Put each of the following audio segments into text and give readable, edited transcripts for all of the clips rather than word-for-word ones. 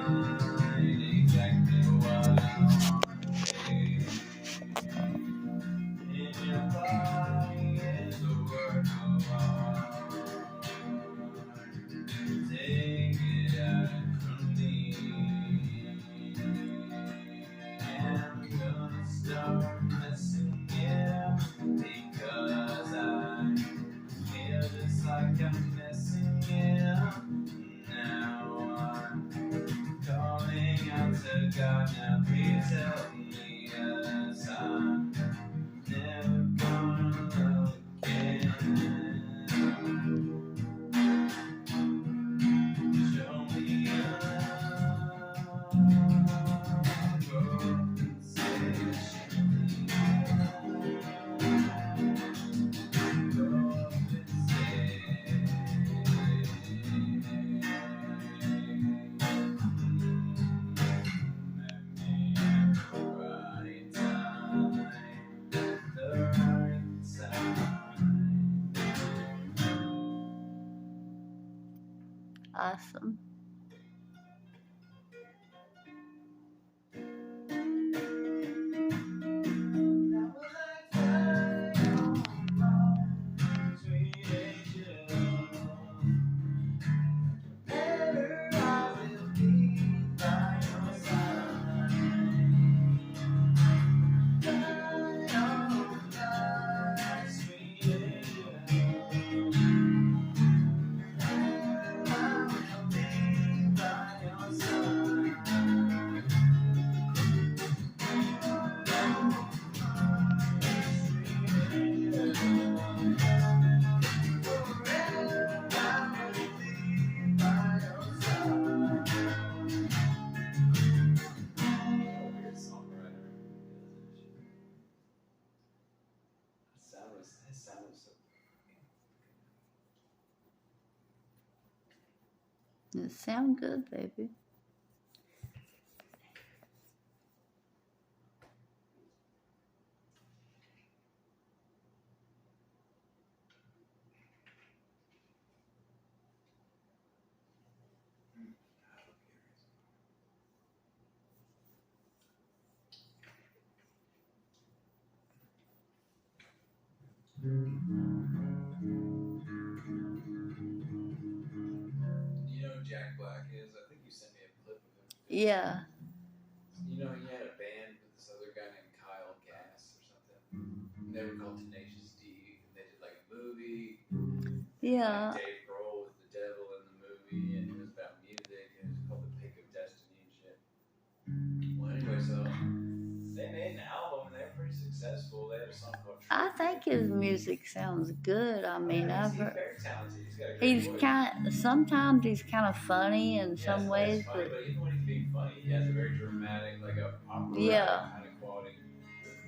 exactly what I want to say. In your body is a work of art. Take it out from me. I'm gonna start messing it up because I feel just like I'm messing it up. Now I'm calling out to God. Now please help me, 'cause I'm never gonna love again. Show me love, broken station. Broken station. Right time, the right time. Awesome. It sound good, baby. You know who Jack Black is? I think you sent me a clip of him. Yeah. You know, he had a band with this other guy named Kyle Gass or something. And they were called Tenacious D. And they did like a movie. Yeah. And Dave Grohl was the devil in the movie. And it was about music. And it was called The Pick of Destiny and shit. Well, anyway, so they made an album. And they were pretty successful. They had a song called I think his music sounds good. I mean, I've He's heard. very talented. He's got a great He's voice. sometimes he's kind of funny in Yeah, some ways, it's funny, but but even when he's being funny, he has a very dramatic, like a opera yeah. kind of quality.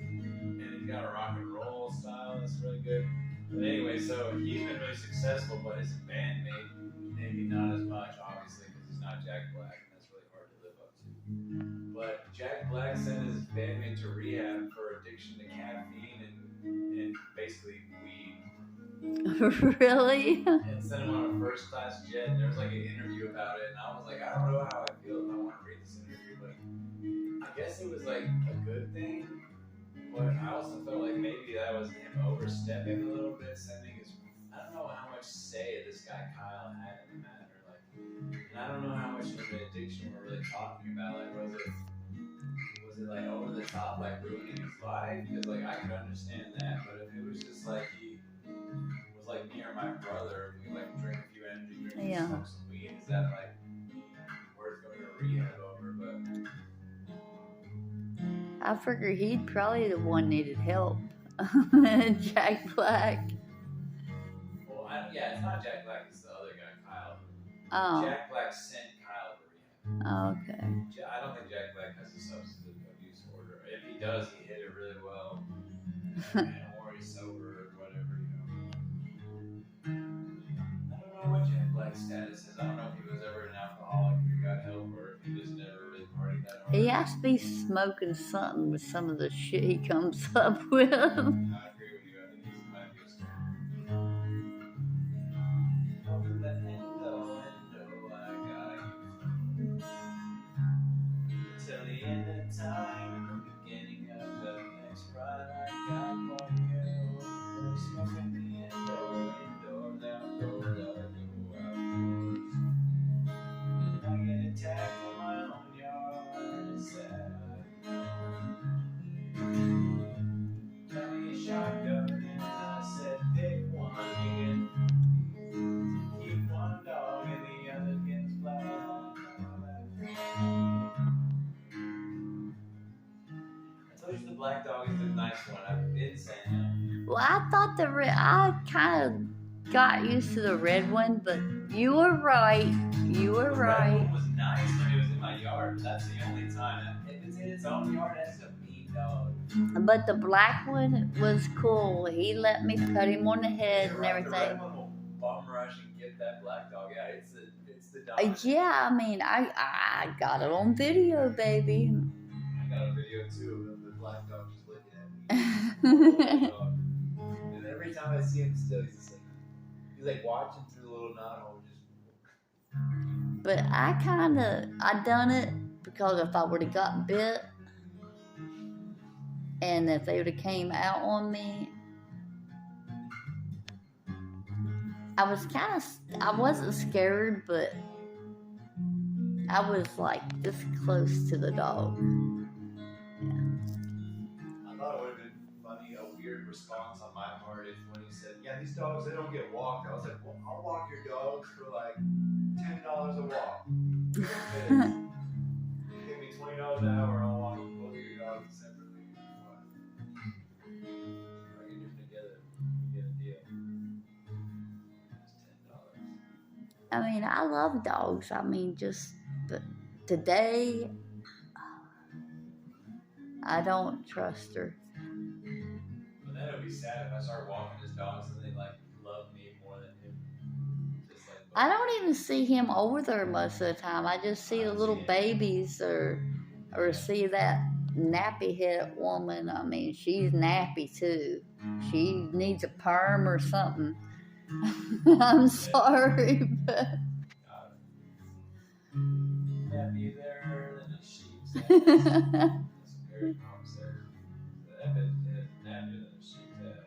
And he's got a rock and roll style that's really good. But anyway, so he's been really successful, but his bandmate, maybe not as much, obviously, because he's not Jack Black, and that's really hard to live up to. But Jack Black sent his bandmate to rehab for addiction to caffeine and basically weed. Really? And sent him on a first class jet, and there was like an interview about it, and I was like, I don't know how I feel if I want to read this interview, but I guess it was like a good thing, but I also felt like maybe that was him overstepping a little bit, sending his, I don't know how much say this guy Kyle had in the matter, like, and I don't know how much of an addiction we're really talking about, like, was it like over the top, like ruining his life, because like I could understand that, but if it was just like he was like me or my brother, we like drink a few energy drinks and smoke some weed, is that like worth going to rehab over? But I figure he'd probably the one needed help. Jack Black. well, yeah, it's not Jack Black, it's the other guy, Kyle. Oh. Jack Black sent Kyle to rehab. Oh, okay. I don't think Jack Black has a substance abuse order. If he does, he hit it really well, or he's sober or whatever, you know. I don't know what Jack Black's status is. I don't know if he was ever an alcoholic who got help, or if he just never really partied that hard. He has to be smoking something with some of the shit he comes up with. I agree with you. I think he might be a story. Open the window, I got you. black dog is the nice one. I've been saying that. Well, I thought I kind of got used to the red one, but you were right. You were The right. red one was nice when it was in my yard, but that's the only time. If it's in its own yard, that's a mean dog. But the black one was cool. He let me pet him on the head and everything. The red one will bum rush and get that black dog. Yeah, it's the dog. Yeah, I mean, I got it on video, baby. I got a video too of the black dog just looking at me. And every time I see him still, he's like watching through the little knothole. But I done it because if I would have got bit and if they would have came out on me, I wasn't scared, but I was like this close to the dog. Yeah. I thought it would have been funny, a weird response on my part if when he said, yeah, these dogs, they don't get walked. I was like, well, I'll walk your dogs for like $10 a walk. Give me $20 an hour, I'll walk both of your dogs separately. Or get them together, you get a deal. It's $10. I mean, I love dogs. I mean, but today, I don't trust her. But then it would be sad if I start walking his dogs and they like love me more than him. Just like, I don't even see him over there most of the time. I just see the little babies or see that nappy-headed woman. I mean, she's nappy too. She needs a perm or something. I'm sorry, but nappy there than a sheep's ass. That's very common sense. That bitch is nappier than a sheep's ass.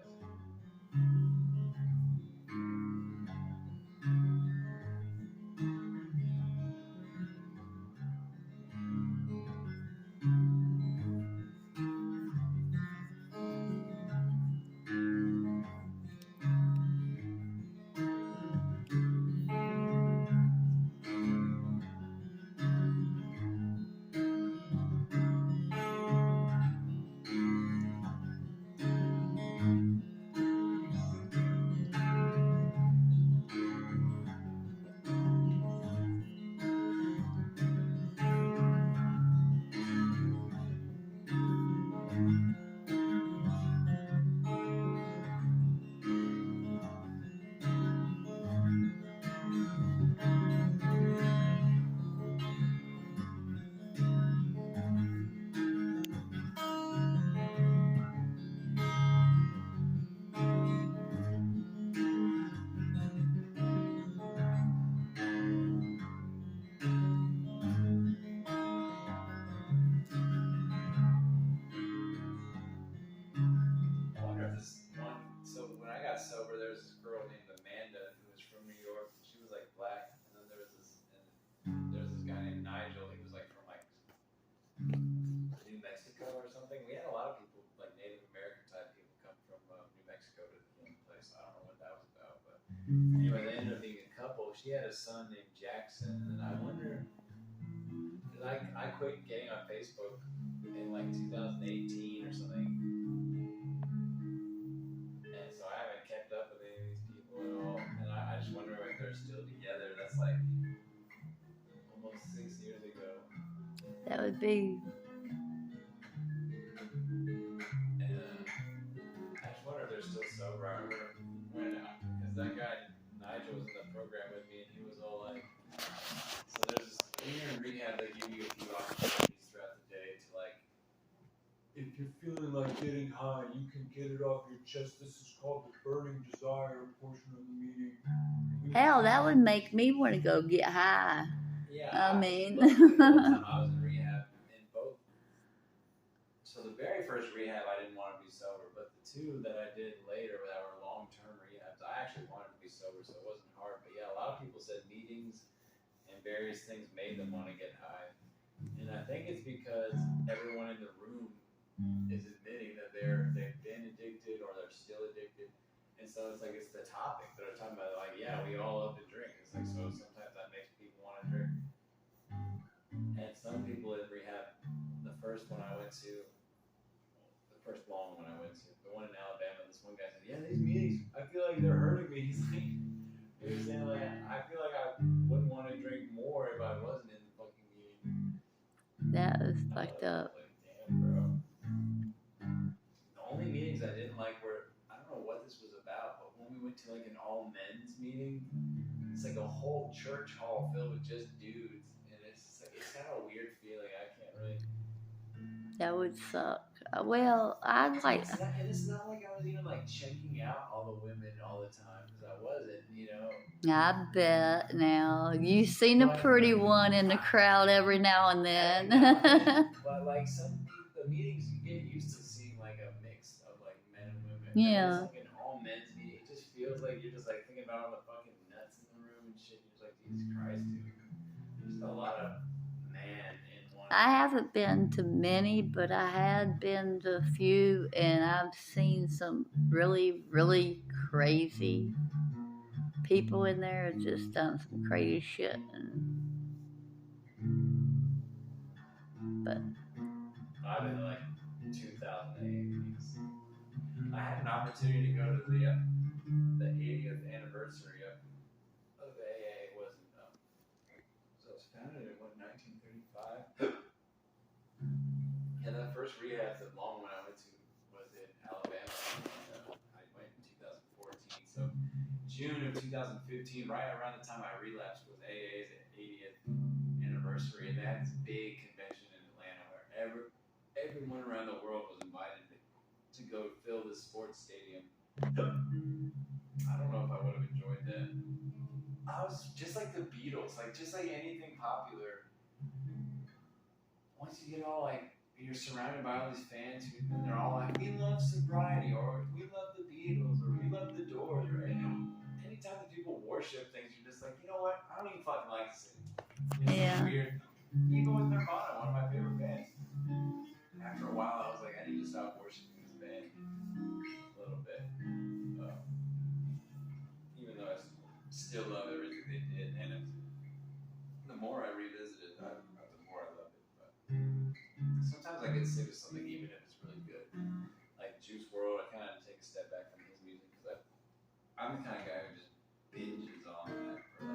So when I got sober, there was this girl named Amanda who was from New York. She was like black, and then there was this guy named Nigel. He was like from like New Mexico or something. We had a lot of people, like Native American type people, come from New Mexico to the place. I don't know what that was about, but anyway, they ended up being a couple. She had a son named Jackson, and I wonder. I quit getting on Facebook in like 2018 or something. So I haven't kept up with any of these people at all, and I just wonder if they're still together. That's like almost 6 years ago. that would be. And I just wonder if they're still sober. I remember when, because that guy Nigel was in the program with me, and he was all like, so there's this, when you're in rehab, they give you a few opportunities throughout the day to like, if you're feeling like getting high, you can get it off your chest. This is called the burning desire portion of the meeting. Hell, that would make me want to go get high. Yeah. I mean. One time I was in rehab in both. So the very first rehab, I didn't want to be sober, but the two that I did later that were long-term rehabs, I actually wanted to be sober, so it wasn't hard. But yeah, a lot of people said meetings and various things made them want to get high. And I think it's because everyone in the room is admitting that they've been addicted or they're still addicted. And so it's like, it's the topic that they're talking about. Like, yeah, we all love to drink. It's like, so sometimes that makes people want to drink. And some people in rehab, the first one I went to, first long one I went to, the one in Alabama. This one guy said, "Yeah, these meetings, I feel like they're hurting me." He's like, he was saying like, I feel like I wouldn't want to drink more if I wasn't in the fucking meeting. That was fucked up. Like, damn, bro. The only meetings I didn't like were, I don't know what this was about, but when we went to like an all men's meeting, it's like a whole church hall filled with just dudes, and it's like, it's kind of a weird feeling. I can't really. That would suck. Well, I'd like. And it's not like I was even like checking out all the women all the time, because I wasn't, you know. I bet now you've seen a pretty one in the crowd every now and then. But like the meetings you get used to seeing like a mix of like men and women. Yeah. It's like an all men's meeting. It just feels like you're just like thinking about all the fucking nuts in the room and shit. You're just like, Jesus Christ, dude. There's a lot of man in one. I haven't been to many, but I had been to a few, and I've seen some really, really crazy people in there have just done some crazy shit. But I've been to like 2008 meetings. I had an opportunity to go to the 80th anniversary of AA. It wasn't so it was founded in what, 1935. Yeah, that first rehab, the long one I went to, was in Alabama. I went in 2014. So June of 2015, right around the time I relapsed, was AA's 80th anniversary, and they had this big convention in Atlanta where everyone around the world was invited to go fill this sports stadium. I don't know if I would have enjoyed that. I was just like the Beatles, like just like anything popular. Once you get all like, you're surrounded by all these fans who, and they're all like, "We love sobriety," or "We love the Beatles," or "We love the Doors," or anytime that people worship things, you're just like, you know what? I don't even fucking like this anymore. It's weird. Even with Nirvana, one of my favorite bands. After a while, I was like, I need to stop worshiping this band a little bit. Even though I still love everything they did, and the more I revisit it, the more I love it. But sometimes I get sick of something, even if it's really good. Like Juice WRLD, I kind of take a step back from his music because I'm the kind of guy who just binges on that for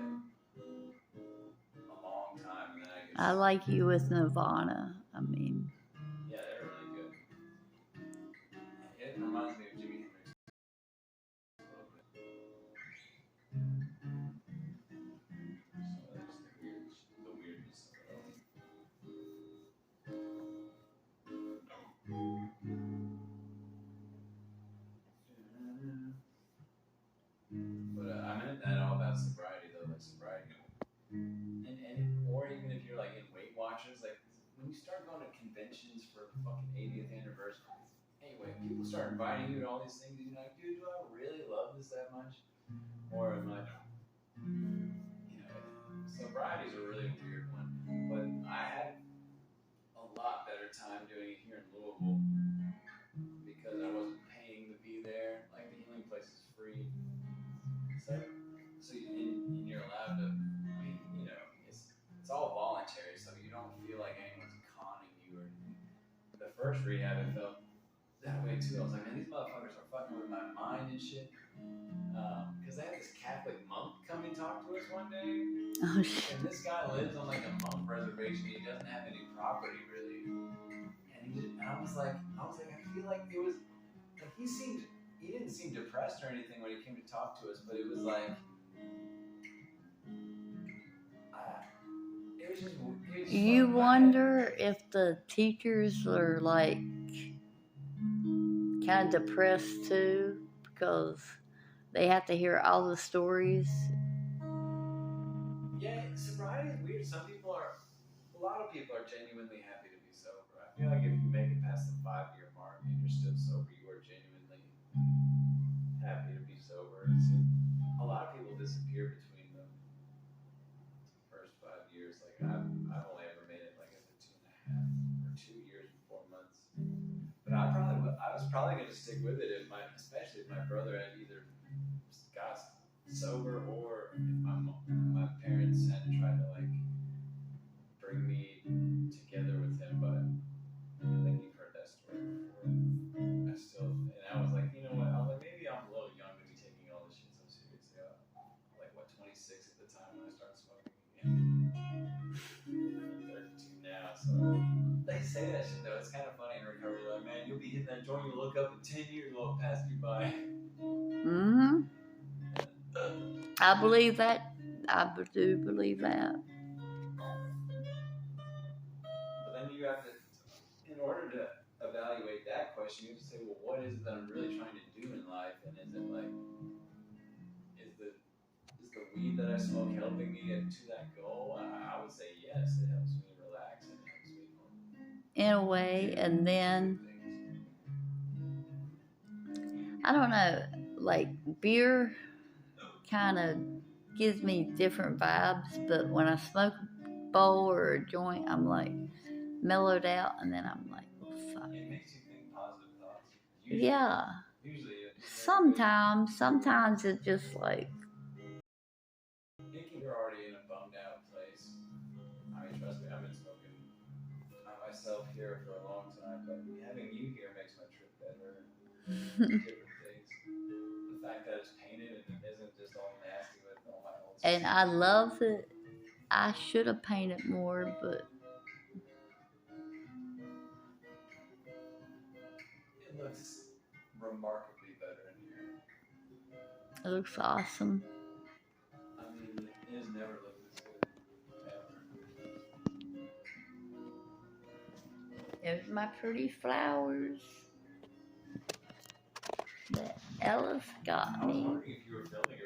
like a long time, and then I get. I like you with Nirvana. I mean. Yeah, they're really good. It reminds me of Jimi Hendrix. The weirdness of it all. But I meant that all about sobriety though, like sobriety, and or even if you're like in Weight Watchers, like when you start going to conventions for the fucking 80th anniversary. Anyway, people start inviting you to all these things, and you're like, dude, do I really love this that much, or am I? You know, sobriety is a really weird one, but I had a lot better time doing it here in Louisville because I wasn't paying to be there. Like the healing place is free, so you're allowed to. I mean, you know, it's all voluntary, so you don't feel like anyone's conning you or anything. The first rehab, it felt that way too. I was like, man, these motherfuckers are fucking with my mind and shit. Because they had this Catholic monk come and talk to us one day. Oh shit. And this guy lives on like a monk reservation. He doesn't have any property really. And I was like, I feel like it was like he didn't seem depressed or anything when he came to talk to us, but it was like it was just. You wonder if the teachers are like kind of depressed too because they have to hear all the stories. Yeah, sobriety is weird. A lot of people are genuinely happy to be sober. I feel like if you make it past the 5-year mark and you're still sober, you are genuinely happy to be sober. A lot of people disappear between the first 5 years. Like I've only ever made it like at the 2.5 or 2 years and 4 months. But I was probably going to stick with it especially if my brother had either got sober or if my parents had tried to like bring me together with him. But I think you've heard that story before. They say that shit though. It's kind of funny in recovery. Like, man, you'll be hitting that joint. You look up and 10 years won't pass you by. Mm-hmm. I believe that. I do believe that. But then you have to, in order to evaluate that question, you have to say, well, what is it that I'm really trying to do in life? And is it like, is the weed that I smoke helping me get to that goal? I would say yes. It helps me relax and it helps me In a way, and then I don't know, like beer kind of gives me different vibes, but when I smoke a bowl or a joint, I'm like mellowed out, and then I'm like, oh, fuck. It makes you think positive thoughts. Yeah. Usually Sometimes it's just like. You're already in a bummed out place. I mean, trust me, I've been smoking myself here for a long time, but having you here makes my trip better. Different things. The fact that it's painted and it isn't just all nasty with all my old stuff. And I love it. I should have painted more, but it looks remarkably better in here. it looks awesome. I mean, it has never looked this good. Ever. There's my pretty flowers that Ellis got me. I was wondering if you were filming